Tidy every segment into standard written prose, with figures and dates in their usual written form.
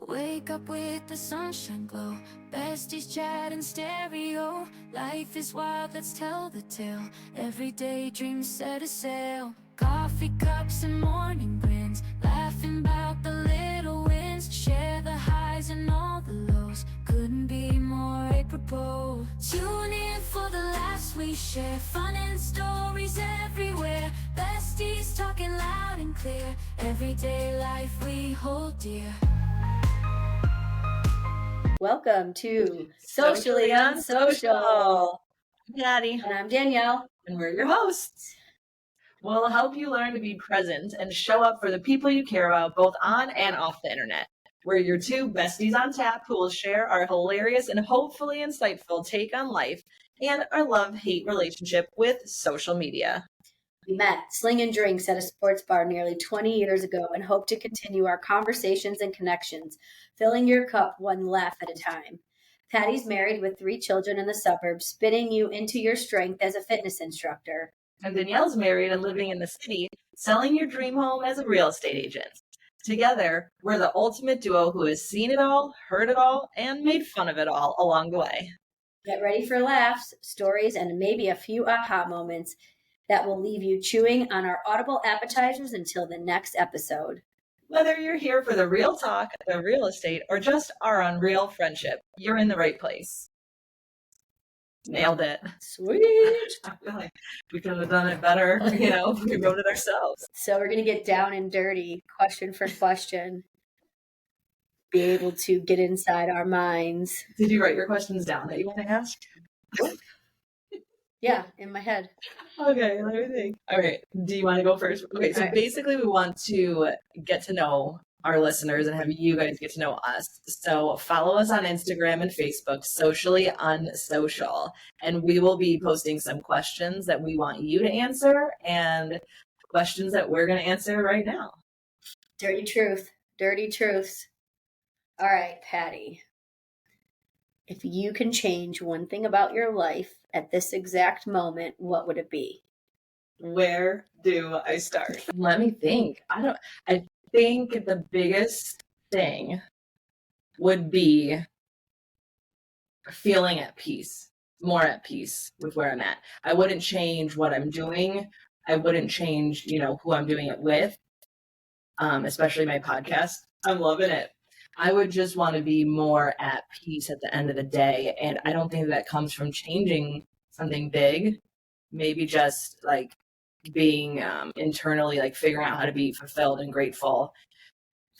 Wake up with the sunshine glow, besties chat in stereo. Life is wild, let's tell the tale. Everyday dreams set a sail. Coffee cups and morning grins, laughing about the little wins. Share the highs and all the lows, couldn't be more apropos. Tune in for the laughs we share, fun and stories everywhere. Besties talking loud and clear, everyday life we hold dear. Welcome to Socially Unsocial. I'm Daddy. And I'm Danielle. And we're your hosts. We'll help you learn to be present and show up for the people you care about, both on and off the internet. We're your two besties on tap who will share our hilarious and hopefully insightful take on life and our love-hate relationship with social media. We met slinging drinks at a sports bar nearly 20 years ago and hope to continue our conversations and connections, filling your cup one laugh at a time. Patty's married with 3 children in the suburbs, spinning you into your strength as a fitness instructor. And Danielle's married and living in the city, selling your dream home as a real estate agent. Together, we're the ultimate duo who has seen it all, heard it all, and made fun of it all along the way. Get ready for laughs, stories, and maybe a few aha moments that will leave you chewing on our audible appetizers until the next episode. Whether you're here for the real talk, the real estate, or just our unreal friendship, you're in the right place. Nailed it. Sweet. I feel like we could have done it better, if we wrote it ourselves. So we're going to get down and dirty, question for question, be able to get inside our minds. Did you write your questions down that you want to ask? Yeah, in my head. Okay, let me think. All right, do you want to go first? Okay, so basically we want to get to know our listeners and have you guys get to know us. So follow us on Instagram and Facebook, Socially Unsocial, and we will be posting some questions that we want you to answer and questions that we're going to answer right now. Dirty truth. Dirty truths. All right, Patty. If you can change one thing about your life at this exact moment, what would it be? Where do I start? Let me think. I think the biggest thing would be feeling at peace, more at peace with where I'm at. I wouldn't change what I'm doing. I wouldn't change, who I'm doing it with, especially my podcast. I'm loving it. I would just want to be more at peace at the end of the day. And I don't think that comes from changing something big. Maybe just like being internally, like figuring out how to be fulfilled and grateful.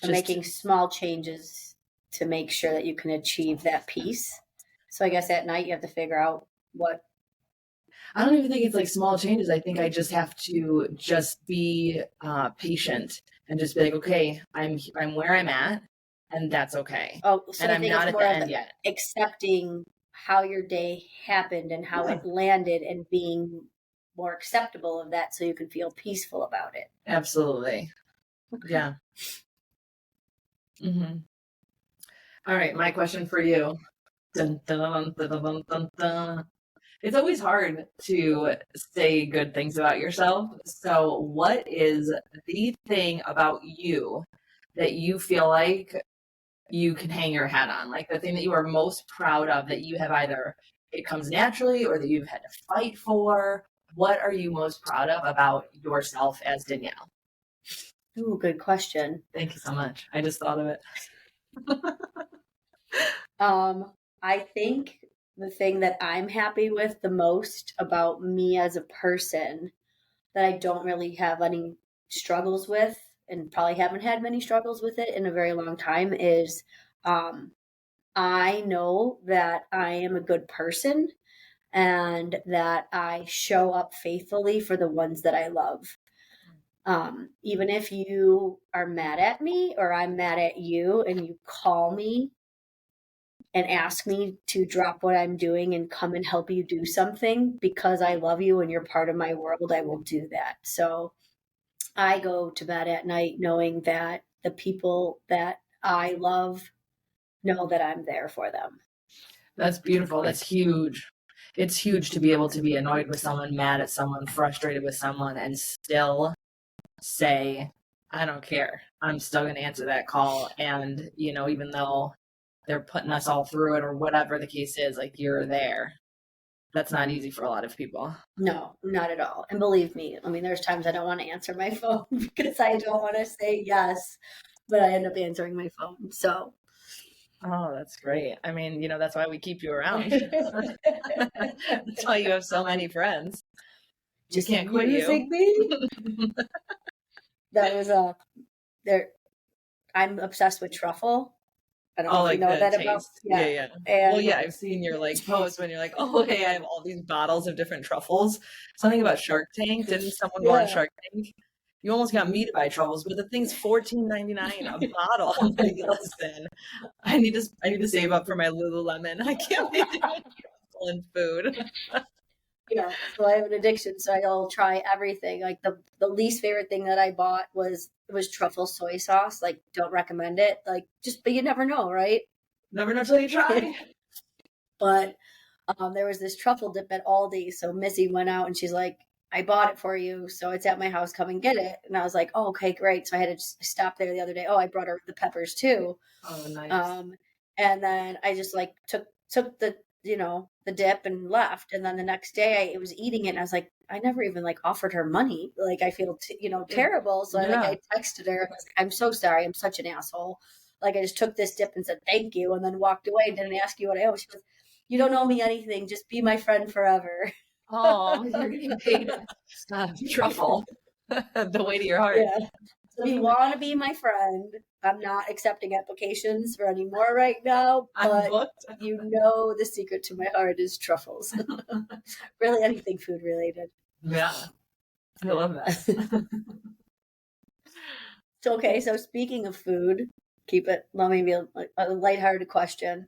So making small changes to make sure that you can achieve that peace. So I guess at night you have to figure out what. I don't even think it's like small changes. I think I just have to just be patient and just be like, okay, I'm where I'm at. And that's okay. Oh, so and I I'm think not it's at more the end yet. Accepting how your day happened and how it landed and being more acceptable of that so you can feel peaceful about it. Absolutely. Okay. Yeah. Mm-hmm. All right, my question for you. Dun, dun, dun, dun, dun, dun. It's always hard to say good things about yourself. So what is the thing about you that you feel like you can hang your hat on, like the thing that you are most proud of that you have either it comes naturally or that you've had to fight for? What are you most proud of about yourself as Danielle? Ooh, good question. Thank you so much. I just thought of it. I think the thing that I'm happy with the most about me as a person that I don't really have any struggles with and probably haven't had many struggles with it in a very long time is I know that I am a good person and that I show up faithfully for the ones that I love. Even if you are mad at me or I'm mad at you and you call me and ask me to drop what I'm doing and come and help you do something because I love you and you're part of my world, I will do that. So I go to bed at night knowing that the people that I love know that I'm there for them. That's beautiful. That's huge. It's huge to be able to be annoyed with someone, mad at someone, frustrated with someone, and still say, I don't care. I'm still going to answer that call. And, even though they're putting us all through it or whatever the case is, like, you're there. That's not easy for a lot of people. No, not at all. And believe me, I mean, there's times I don't want to answer my phone because I don't want to say yes, but I end up answering my phone. So. Oh, that's great. I mean, that's why we keep you around. That's why you have so many friends. Just can't quit you. Me? That was I'm obsessed with truffle. I don't know if you know that taste. About. Yeah. And, well, I've seen your posts when you're like, oh, hey, I have all these bottles of different truffles. Something about Shark Tank. Didn't someone go on Shark Tank? You almost got me to buy truffles, but the thing's $14.99 a bottle. I'm like, listen, I need to save up for my Lululemon. I can't be doing truffle and food. Yeah, so I have an addiction, so I'll try everything. Like the least favorite thing that I bought was truffle soy sauce. Like, don't recommend it. Like, but you never know, right? Never know till you try. But there was this truffle dip at Aldi, so Missy went out and she's like, I bought it for you, so it's at my house. Come and get it. And I was like, oh, okay, great. So I had to just stop there the other day. Oh, I brought her the peppers too. Oh, nice. And then I just took the the dip and left. And then the next day I was eating it and I was like, I never even offered her money. Like, I feel, terrible. So I texted her and I was like, I'm so sorry. I'm such an asshole. Like, I just took this dip and said, thank you. And then walked away and didn't ask you what I owe. She goes, you don't owe me anything. Just be my friend forever. Oh, you're getting paid truffle. The way to your heart. Yeah. So if you want to be my friend, I'm not accepting applications for any more right now, but the secret to my heart is truffles. Really anything food related. Yeah. I love that. So speaking of food, let me be a lighthearted question.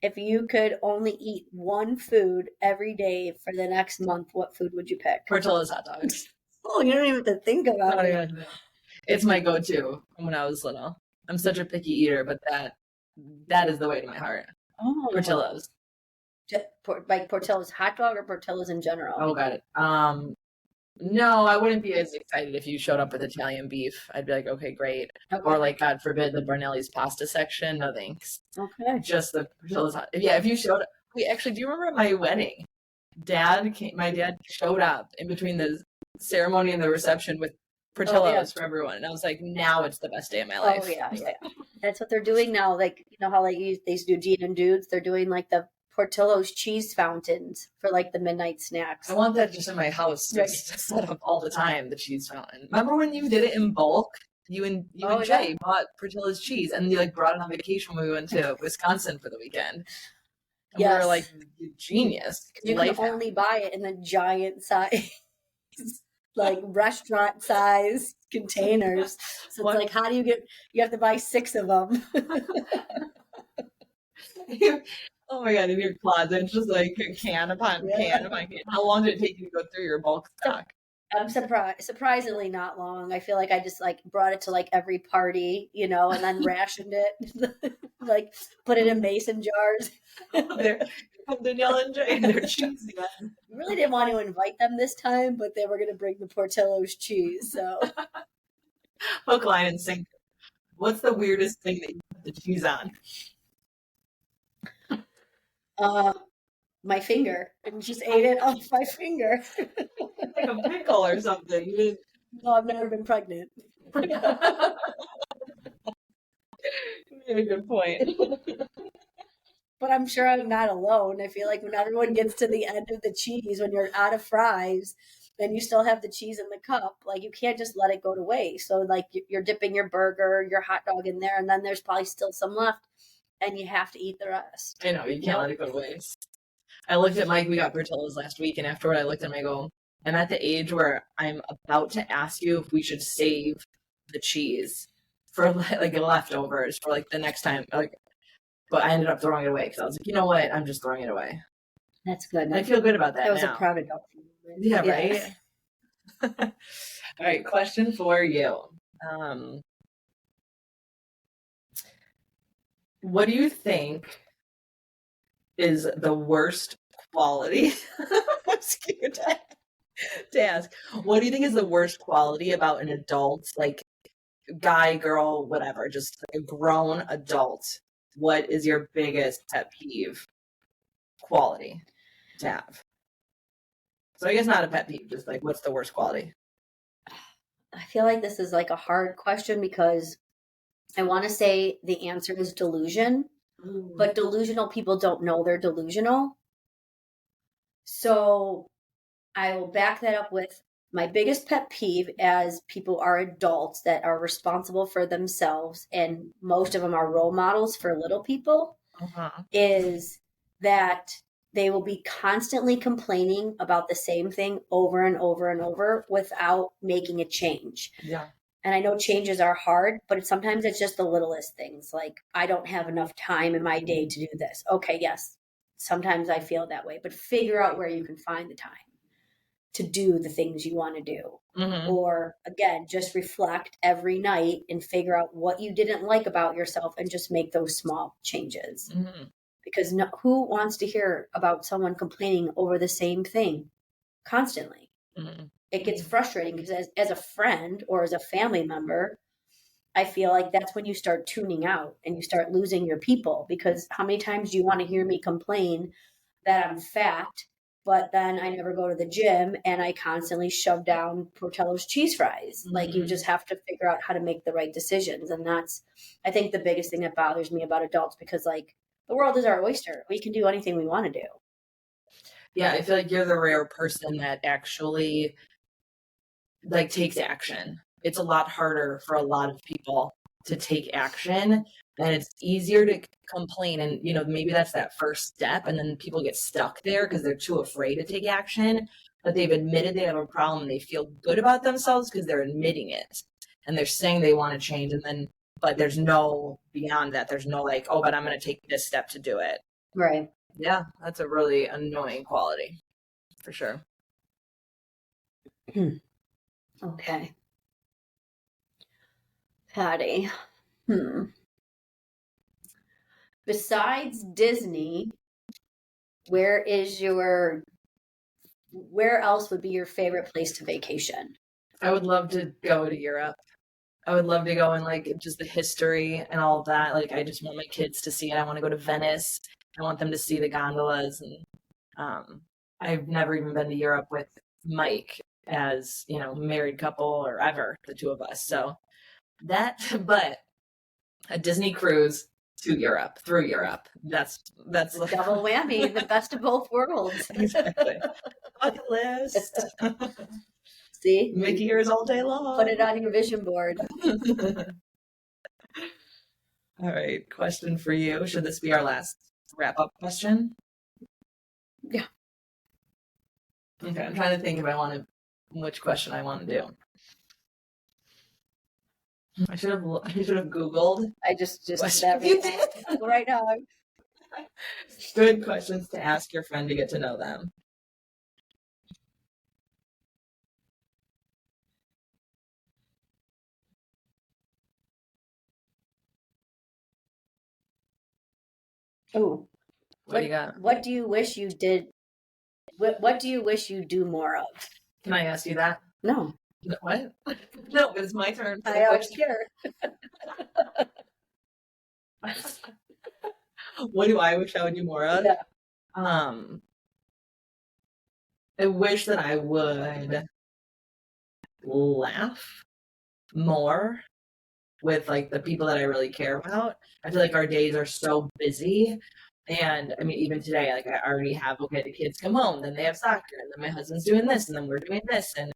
If you could only eat one food every day for the next month, what food would you pick? Portillo's hot dogs. Oh, you don't even have to think about it. It's my go-to from when I was little. I'm such a picky eater, but that is the way to my heart. Oh, Portillo's. Like Portillo's hot dog or Portillo's in general? Oh, got it. No, I wouldn't be as excited if you showed up with Italian beef. I'd be like, okay, great. Okay. Or God forbid, the Brunelli's pasta section. No thanks. Okay. Just the Portillo's hot. Yeah, if you showed up. Wait, actually, do you remember at my wedding? My dad showed up in between the ceremony and the reception with Portillo's for everyone, and I was like, now it's the best day of my life. Oh yeah. That's what they're doing now. Like, how they used to do Gene and Dudes. They're doing the Portillo's cheese fountains for the midnight snacks. I want that just in my house, just set up all the time. The cheese fountain. Remember when you did it in bulk? You and Jay bought Portillo's cheese, and you brought it on vacation when we went to Wisconsin for the weekend. And we were like, genius. You can only buy it in the giant size. Restaurant size containers. So it's how do you have to buy 6 of them. Oh my God, in your closet, just can upon can upon can. How long did it take you to go through your bulk stock? I'm surprisingly not long. I feel like I just brought it to every party, and then rationed it. Put it in mason jars. Danielle and Jay, they're cheesy. I really didn't want to invite them this time, but they were going to bring the Portillo's cheese. So, hook, line, and sinker. What's the weirdest thing that you put the cheese on? My finger, and just ate it off my finger. Like a pickle or something. No, I've never been pregnant. You made a good point. But I'm sure I'm not alone. I feel like when everyone gets to the end of the cheese, when you're out of fries, then you still have the cheese in the cup. You can't just let it go to waste. So you're dipping your burger, your hot dog in there, and then there's probably still some left, and you have to eat the rest. I know, you can't let it go to waste. I looked at Mike, we got Portillo's last week, and afterward I looked at him, I go, I'm at the age where I'm about to ask you if we should save the cheese for leftovers for the next time. But I ended up throwing it away because I was like, you know what? I'm just throwing it away. That's good. I feel good about that. That was a proud adult. Yeah, right? All right, question for you. What do you think is the worst quality? I'm scared to ask. What do you think is the worst quality about an adult's guy, girl, whatever, just a grown adult, what is your biggest pet peeve quality to have? So I guess not a pet peeve, just like what's the worst quality? I feel like this is like a hard question because I want to say the answer is delusion, but delusional people don't know they're delusional. So I will back that up with my biggest pet peeve as people are adults that are responsible for themselves, and most of them are role models for little people, is that they will be constantly complaining about the same thing over and over and over without making a change. Yeah. And I know changes are hard, but sometimes it's just the littlest things. Like, I don't have enough time in my day to do this. Okay, yes, sometimes I feel that way, but figure out where you can find the time to do the things you want to do. Or again, just reflect every night and figure out what you didn't like about yourself and just make those small changes. Because who wants to hear about someone complaining over the same thing constantly? It gets frustrating because as a friend or as a family member, I feel like that's when you start tuning out and you start losing your people, because how many times do you want to hear me complain that I'm fat, but then I never go to the gym and I constantly shove down Portillo's cheese fries? Like, you just have to figure out how to make the right decisions. And that's, I think, the biggest thing that bothers me about adults, because like, the world is our oyster. We can do anything we want to do. Yeah, I feel like you're the rare person that actually like takes action. It's a lot harder for a lot of people to take action, and it's easier to complain, and maybe that's that first step, and then people get stuck there because they're too afraid to take action. But they've admitted they have a problem and they feel good about themselves because they're admitting it and they're saying they want to change, and then but there's no beyond that. There's no like, oh, but I'm going to take this step to do it. Right. Yeah, that's a really annoying quality for sure. Okay. Patty. Besides Disney, where else would be your favorite place to vacation? I would love to go to Europe. I would love to go and like just the history and all of that. Like, I just want my kids to see it. I want to go to Venice. I want them to see the gondolas. And I've never even been to Europe with Mike as, married couple or ever, the two of us. So that, but a Disney cruise to Europe, through Europe. That's Double whammy, the best of both worlds. Exactly. Bucket list. See? Mickey ears all day long. Put it on your vision board. All right, question for you. Should this be our last wrap-up question? Yeah. Okay, I'm trying to think which question I want to do. I should have Googled. I just did everything right now. Good questions to ask your friend to get to know them. Oh, what do you got? What do you wish you did? What do you wish you do more of? Can I ask you that? No. What? No, it's my turn. I always care. What do I wish I would do more of? Yeah. I wish that I would laugh more with like the people that I really care about. I feel like our days are so busy. And I mean, even today, like I already have, okay, the kids come home, then they have soccer, and then my husband's doing this, and then we're doing this. And,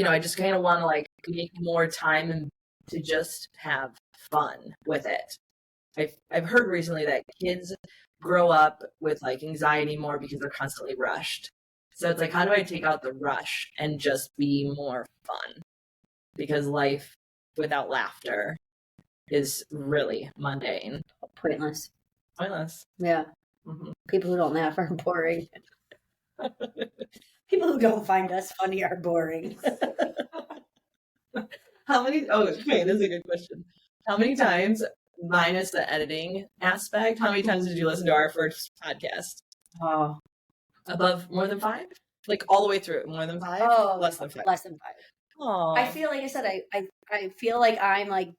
I just kind of want to like make more time and to just have fun with it. I've heard recently that kids grow up with like anxiety more because they're constantly rushed. So it's like, how do I take out the rush and just be more fun? Because life without laughter is really mundane. Pointless. Yeah. Mm-hmm. People who don't laugh are boring. People who don't find us funny are boring. Okay, this is a good question. How many times, minus the editing aspect, how many times did you listen to our first podcast? Oh. Above more than 5? Like all the way through, more than 5? Oh, less than 5. Less than 5. Oh, I feel like I said, I feel like I'm like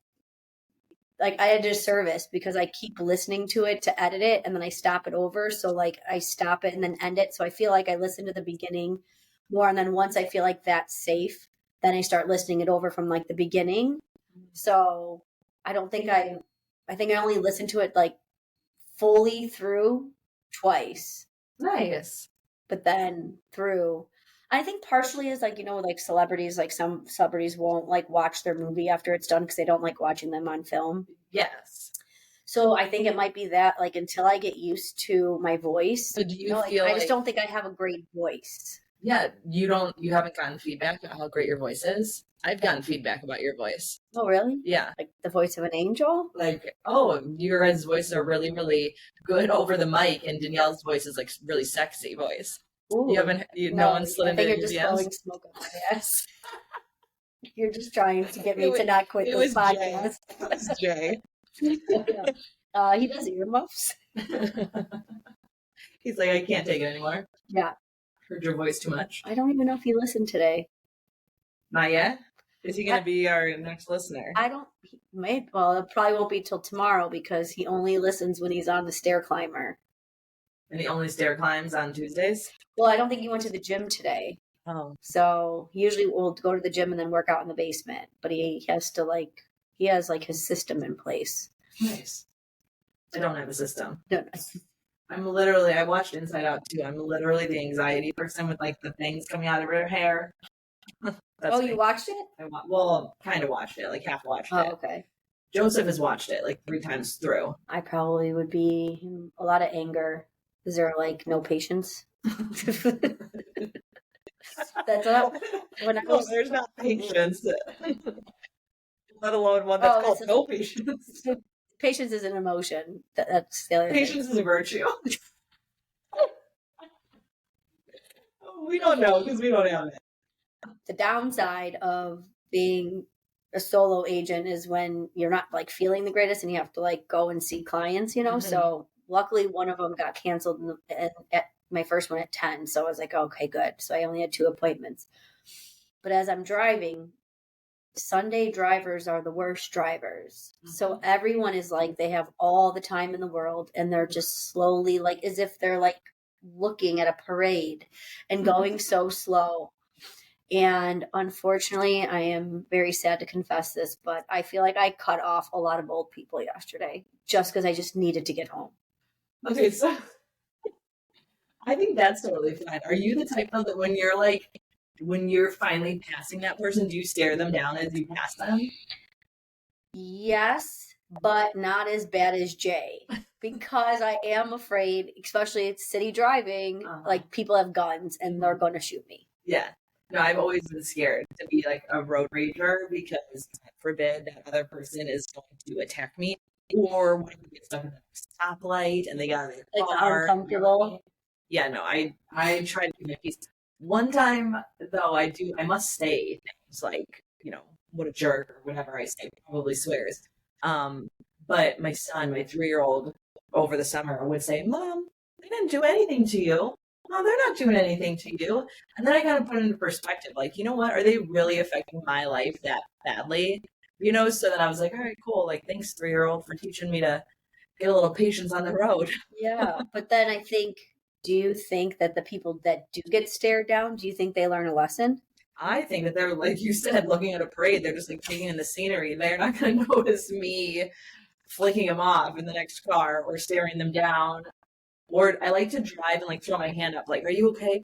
I had a disservice because I keep listening to it to edit it and then I stop it over. So like I stop it and then end it. So I feel like I listen to the beginning more. And then once I feel like that's safe, then I start listening it over from like the beginning. So I don't think I think I only listened to it like fully through twice, nice. but then through. I think partially is like, like celebrities, like some celebrities won't like watch their movie after it's done because they don't like watching them on film. Yes. So I think it might be that like until I get used to my voice, So do you feel I just don't think I have a great voice. Yeah, you haven't gotten feedback about how great your voice is? I've gotten feedback about your voice. Oh, really? Yeah. Like the voice of an angel? Like, oh, your guys' voices are really, really good over the mic, and Danielle's voice is like really sexy voice. Ooh. No one slid into you're just blowing smoke up my ass. You're just trying to get me to not quit this podcast. It was Jay. He does earmuffs. He's like, I can't take it anymore. Yeah. Heard your voice too much. I don't even know if he listened today. Not yet? Is he going to be our next listener? Well, it probably won't be till tomorrow because he only listens when he's on the stair climber. And he only stair climbs on Tuesdays? Well, I don't think he went to the gym today. Oh. So he usually will go to the gym and then work out in the basement. But he has his system in place. Nice. I don't have a system. No. I watched Inside Out too. I'm literally the anxiety person with like the things coming out of her hair. You watched it? Kind of watched it, like half watched it. Oh, okay. Joseph has watched it like 3 times through. I probably would be a lot of anger. Is there like no patience? That's when I was. There's not patience. Let alone one that's called no patience. Patience is an emotion. That's the other Patience thing. is a virtue. We don't know because we don't have it. The downside of being a solo agent is when you're not like feeling the greatest and you have to like go and see clients, Mm-hmm. So luckily one of them got canceled at my first one at 10. So I was like, okay, good. So I only had 2 appointments. But as I'm driving, Sunday drivers are the worst drivers. Mm-hmm. So everyone is like, they have all the time in the world and they're just slowly like as if they're like looking at a parade and going so slow. And unfortunately, I am very sad to confess this, but I feel like I cut off a lot of old people yesterday just because I just needed to get home. Okay, so I think that's totally fine. Are you the type of that when you're finally passing that person, do you stare them down as you pass them? Yes, but not as bad as Jay. Because I am afraid, especially at city driving, like people have guns and they're going to shoot me. Yeah. No, I've always been scared to be like a road rager because, God forbid, that other person is going to attack me. Or when you get stuck in a stoplight and they got a car. Uncomfortable. Yeah, no, I try to be peace. One time, though, I must say things like, what a jerk or whatever I say, probably swears. But my son, my 3-year-old, over the summer would say, Mom, they didn't do anything to you. No, they're not doing anything to you. And then I got to put it into perspective. Like, you know what? Are they really affecting my life that badly? So then I was like, all right, cool. Like, thanks, 3-year-old, for teaching me to get a little patience on the road. Yeah. But then do you think that the people that do get stared down, do you think they learn a lesson? I think that they're, like you said, looking at a parade. They're just like taking in the scenery. They're not going to notice me flicking them off in the next car or staring them down. Or I like to drive and like throw my hand up, like, are you okay?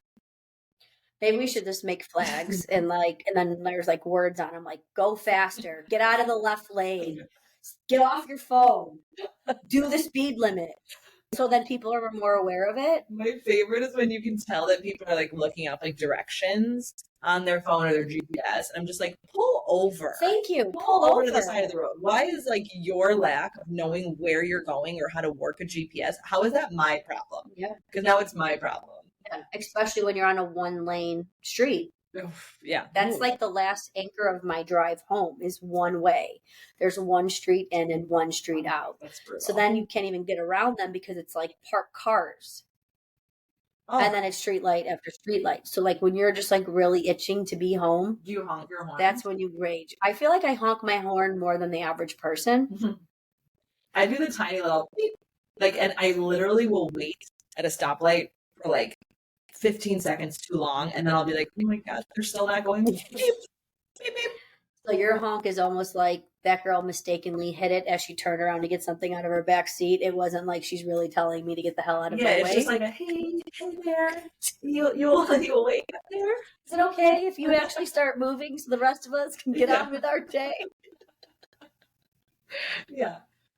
Maybe we should just make flags and then there's like words on them, like go faster, get out of the left lane, get off your phone, do the speed limit. So then people are more aware of it. My favorite is when you can tell that people are like looking up like directions on their phone or their GPS. And I'm just like, pull over. Thank you. Pull over to the side of the road. Why is like your lack of knowing where you're going or how to work a GPS? How is that my problem? Yeah. Because now it's my problem. Yeah. Especially when you're on a 1-lane street. Yeah. That's like the last anchor of my drive home is one way. There's one street in and one street out. That's brutal. So then you can't even get around them because it's like parked cars. Oh, And then it's street light after street light. So like when you're just like really itching to be home, do you honk your horn? that's when you rage. I feel like I honk my horn more than the average person. I do the tiny little beep. Like, and I literally will wait at a stoplight for like 15 seconds too long, and then I'll be like, oh my gosh, they're still not going. Beep, beep, beep. So your honk is almost like that girl mistakenly hit it as she turned around to get something out of her back seat. It wasn't like she's really telling me to get the hell out of Yeah, my it's way. just like a hey there, you'll wait up there. Is it okay if you actually start moving so the rest of us can get on with our day? Yeah.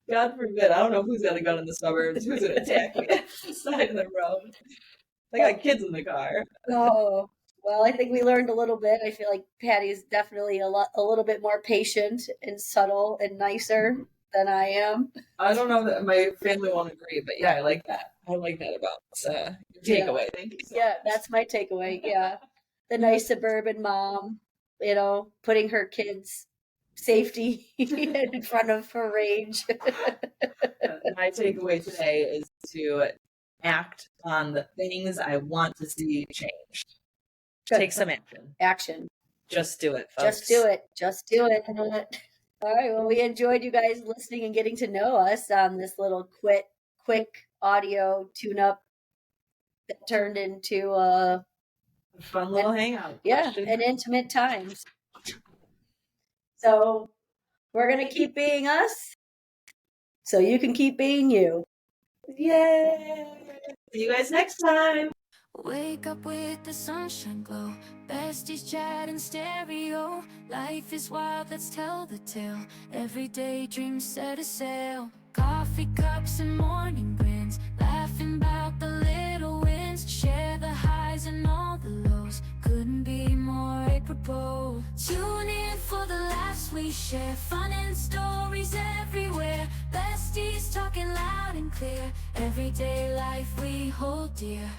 God forbid. I don't know who's got a gun in the suburbs. Who's going to attack me at the side of the road? They got kids in the car. Oh, well, I think we learned a little bit. I feel like Patty is definitely a little bit more patient and subtle and nicer than I am. I don't know that my family won't agree, but yeah, I like that. I like that about your takeaway. Thank you. Yeah, that's my takeaway. Yeah. The nice suburban mom, putting her kids' safety in front of her rage. My takeaway today is to act on the things I want to see changed. Take some action. Action. Just do it, folks. Just do it. Just do it. All right. Well, we enjoyed you guys listening and getting to know us on this little quick audio tune-up that turned into a fun little hangout. Yeah, and intimate times. So we're going to keep being us so you can keep being you. Yay! See you guys next time. Wake up with the sunshine glow, besties chat in stereo. Life is wild, let's tell the tale. Everyday dreams set a sail. Coffee cups and morning grins, laughing about the little wins. Share the highs and all the lows, couldn't be more apropos. Tune in for the laughs we share, fun and stories everywhere. Besties talking loud and clear, everyday life we hold dear.